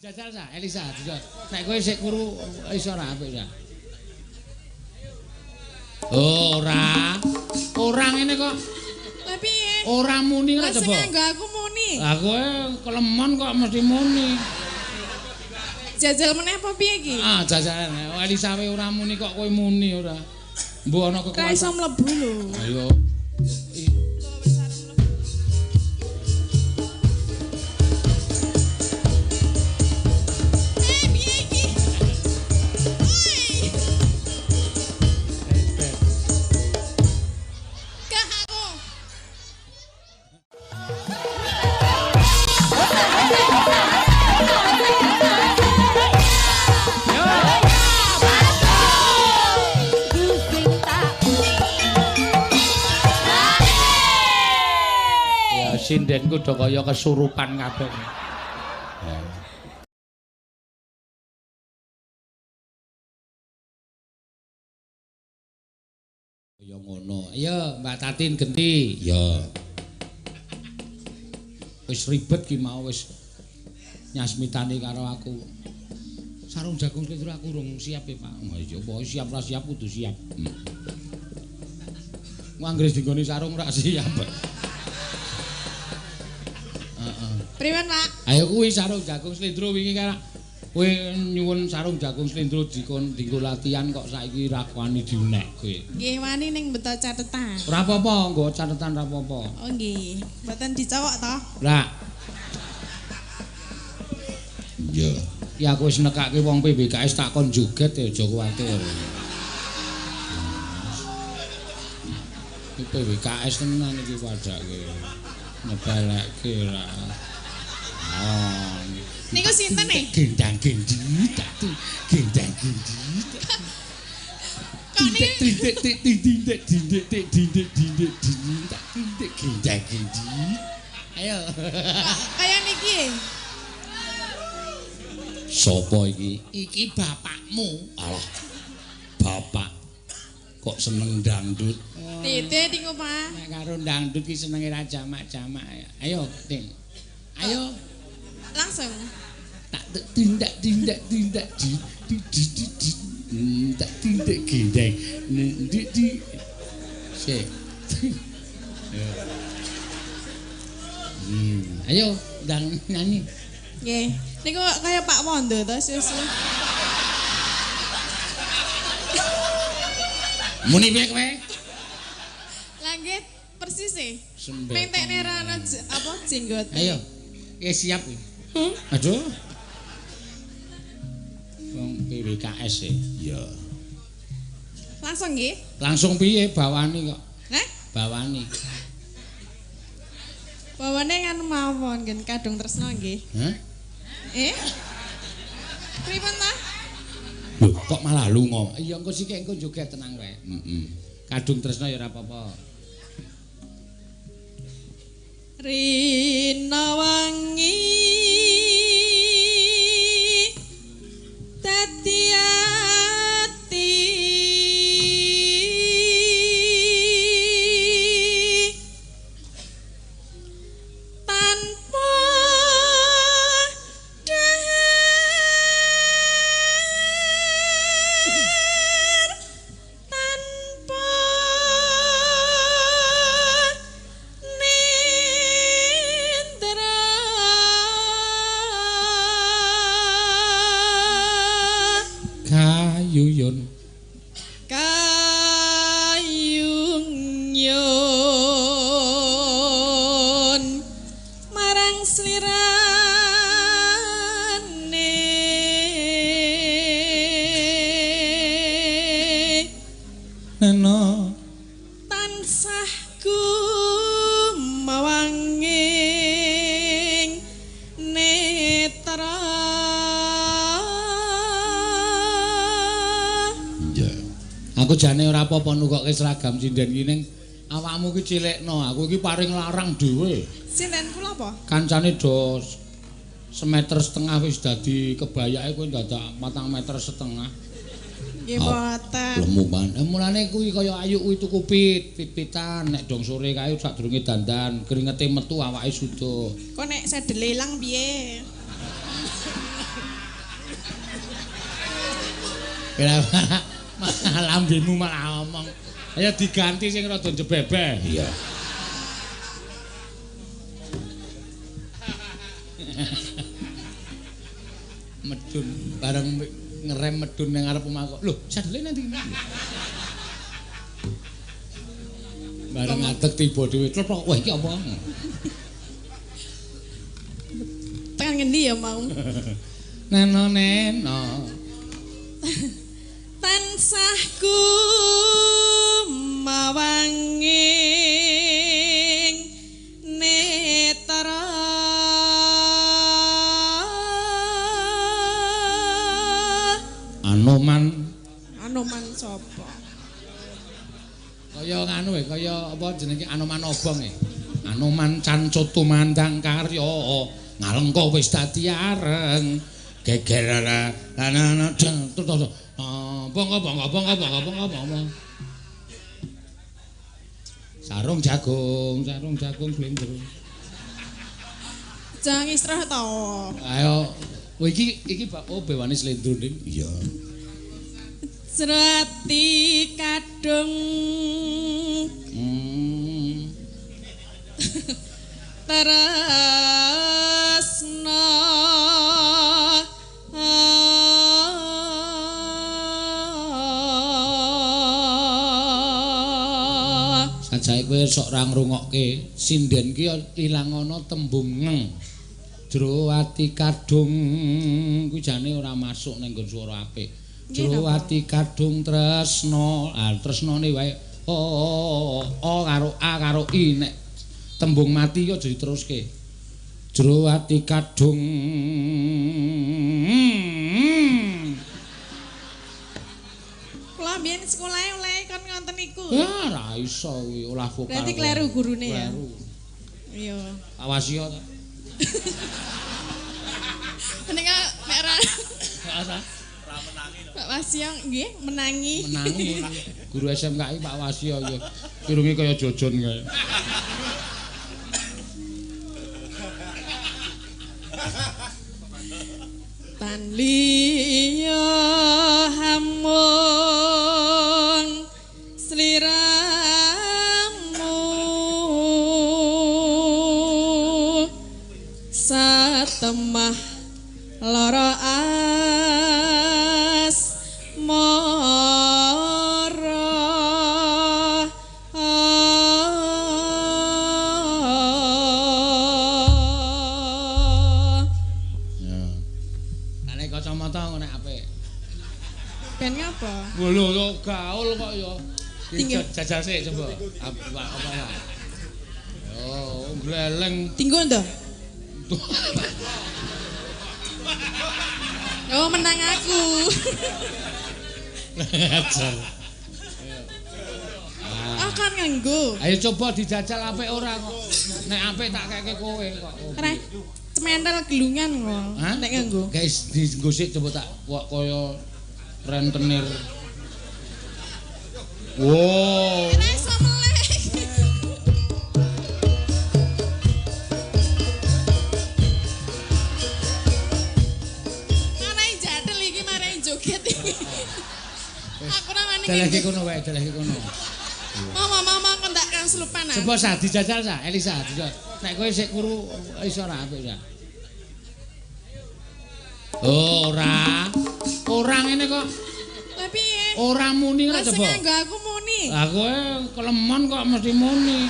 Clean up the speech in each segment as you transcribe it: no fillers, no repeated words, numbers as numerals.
Jajal sa, Elisa, jajal. Nek kowe sik kuru iso ora apik sa. Ora ngene kok. Lah piye? Ora muni kok coba. Lah sing aku muni. Lah kowe kelemon kok mesti muni. Jajal meneh apa piye iki? Ah, jajalan. Elisa we ora muni kok kowe muni ora. Mbok ana Ra kekuatan. iso mlebu lho. Ayo. Sindenku do kaya kesurupan kabeh. Ya ngono. Ayo Mbak Tatin genti. Ya. Wis ribet ki mau wis nyasmitani karo aku. Sarung jagung slendro aku urung siap ya, Pak. Oh iya, pokoke siap ra siap kudu siap. Anggere dinggone sarung ra siap. Priwen, Pak? Ayo kuwi sarung jagung slendro wingi kan kowe nyuwun sarung jagung slendro dikon dinggo latihan kok saiki ra wani diunek kowe. Nggih wani ning beto catetan. Ora apa-apa, nggo catetan ra apa-apa. Oh nggih, mboten dicokok to? Lah. Iya. Ya aku wis nekake wong PBKS tak kon joget ya aja kuwatir. Iki PBKS tenan iki padake. Ngebalekke ra. Niku sinten nih? Gendang gendit, gendang gendit. Kok niki gendang gendit. Ayo. Kayak niki. Sopo iki? Iki bapakmu. Alah. Bapak kok seneng dangdut. Titik niku, Pak. Nek karo dangdut ki senenge ra jamak-jamak. Ayo, Tin. Ayo. Langsung. Tak tindak tindak tindak di tak tindak gendeng di sik. Ayo ndang nyanyi. Nggih. Niku kaya Pak Wondo to susu. Muni piye kowe? Lah nggih persis e. Sembek. Pentekne ra ana apa jenggot. Ayo. Siap kuwi. Aduh. Wong PWKS e. Iya. Langsung nggih. Langsung piye bawani kok? Heh? Bawani. Bawane kan mawon ngen kadung tresno nggih. Hah? Pripun ta? Lho, kok malah lunga? Iya engko sik engko joget tenang wae. Kadung tresno ya ora apa-apa. Rina wangi dadi ati tanpa Kayuyun. Kayungyon marang slirane Neno tansah kumawanging netra. Aku jane ora apa-apa nukokke seragam sinden ki ning awakmu ki cilikno. Aku iki paring larang dhewe. Sinden kula apa? Kancane do semeter setengah wis dadi kebayake kowe dadak 4 meter setengah. Nggih mboten. Lemu banget. Mulane kuwi kaya ayu kuwi tuku pit-pitan nek dong sore kae sadurunge dandan, keringete metu awake sudo. Kok nek sedele ilang piye? Lambemu malah ngomong. Ayo diganti sing rada jebebeh. Iya. Medun bareng ngerem medun nang arep omah kok. Lho, sadele nanti. Bareng ngadeg tiba dhewe clothok. Wah, iki apa? Tekan ngendi ya mau? Neno. Tansah mawanging netra Anoman sapa? Kaya nganu kaya apa jenenge Anoman obong Anoman cancut tumandang karya ngalengka wis dadi areng geger ana bongko sarung jagung blender Jangan istirahat to. ayo iki Pak bewane slendro ning Iya. Serati kadung tresna sajae kowe sok ra ngrungokke sinden ki ilang ana tembung ngeng jero ati kadung kuwi jane ora masuk ning nggon swara apik jero ati kadung tresna tresnane wae karo a karo i nek tembung mati yo aja diteruske jero ati kadung Kula mbiyen sekolahe oleh kon ngonten iku. Ya ora iso kuwi olah vokal. Berarti kleru gurune ya. Iya. Awas yo ta. Menika nek ra Ora Pak Wasyo nggih menangi. menangi guru SMKI Pak Wasyo ya. Irunge kaya jojon kae. Tan liya hamun sliramu satemah lara Lho yo gaul kok yo. Tinggal Jajal sik coba. Apa ya? Yo gleleng. Tinggo ndo? Oh menang aku. Ajar. Akan nganggo. Ayo coba dijajal apik ora kok. Nek apik tak keke kowe kok. Ora cementel gelungan kok. Nek nganggo. Guys, dienggo sik coba tak kaya rentenir. Wow. Ora iso melek. Marai jadel iki marai joget iki. Aku ora wani. Daleke kono wae, daleke kono. Mama kon tak kanslupan. Coba sah dijajal sah, Elisa. Nek kowe sik kuru iso ora apik sah. Ora ngene kok. Lah piye? Ora muni ora coba. Lah sing aku muni. Lah kowe kelemon kok mesti muni.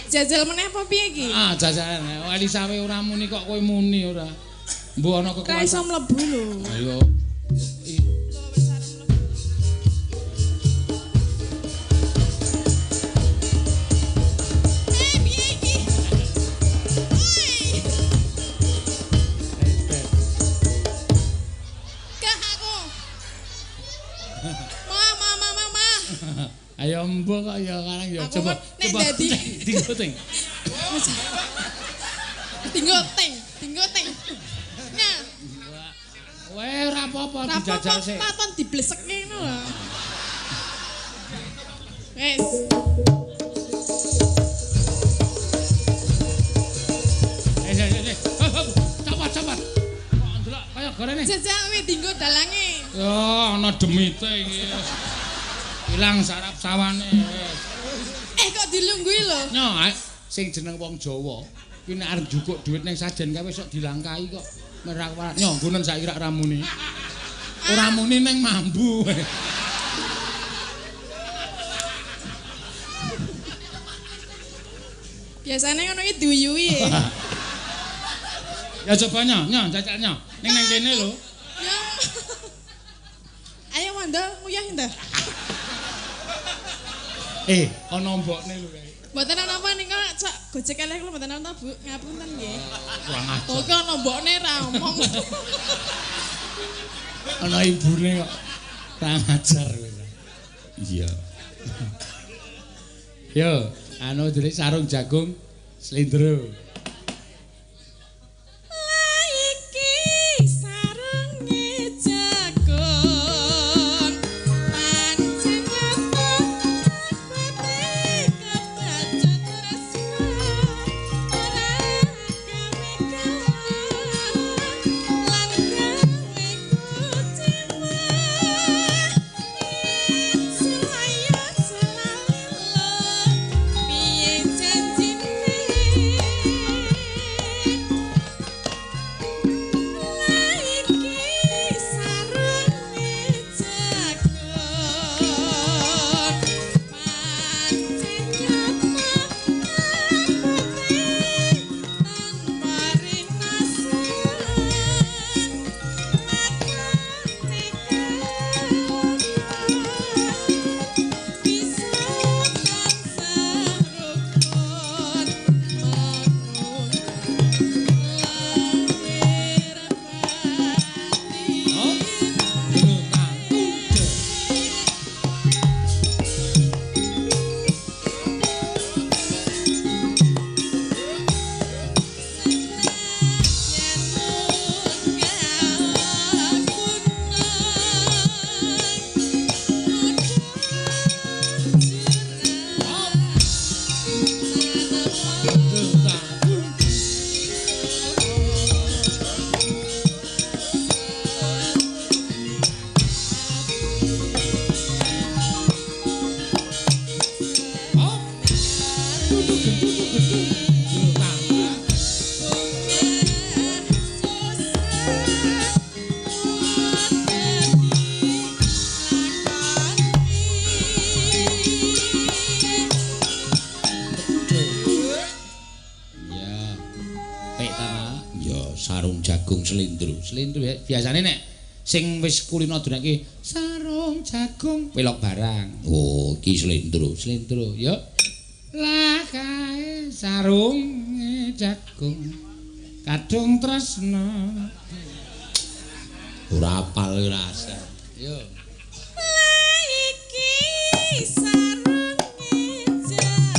Jajal meneh apa piye iki? Ah, jajalan. Elisa wae ora muni kok kowe muni ora. Mbok ana Ora kekuatan. iso mlebu lho. Ayo. Ayo mbok kok ya karang ya coba coba tinggo ting. Tinggo ting. Nah. Weh ora apa-apa dijajal sik. Taton diblesekne ngono lho. Wes. Cepat. Kok ndelok kaya korene. Jajak wis dinggo dalange. Yo ana demite iki. Ilang sarap sawane. Kok dilunggui lho. Nyo, sing jeneng wong Jawa, kuwi nek arep jukuk dhuwit ning sajen kae wis sok dilangkai kok. Merak nyo nggonen saiki rak ramune. Ora muni ning mambu. Biasane ngono iki duyui. Ya coba nyo, jajak nyo. Ning nang kene lho. Ya. Ayo Wanda, nguyah ndak? Ana mbokne lho kae. Mboten ana apa ning kok cok gojek elek lho mboten ana Bu. Ngapunten nggih. Kurang ajar. Kok ana mbokne ra omong. Ana ibune kok. Kurang ajar kowe. Iya. Yo, anu dene sarung jagung slendro. Slendro biasane nek sing wis kulino dunake sarung jagung pelok barang. Oh, iki slendro ya. Lah kae sarung jagung kadung tresna. Ora apal ora asal. Yo. Lah iki sarung jagung.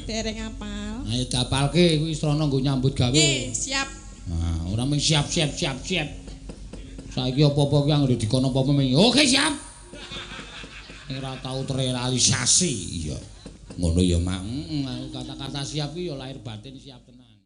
dereng apal. Ayo dapalke kuwi srana nggo nyambut gawe. Nggih, siap. Nah, ora mung siap. Saiki apa-apa kuwi anggere dikono apa ming. Oke, siap. Ora tau terrealisasi. Iya. Ngono ya, Mak. Kata-kata siap iki ya lahir batin siap tenan.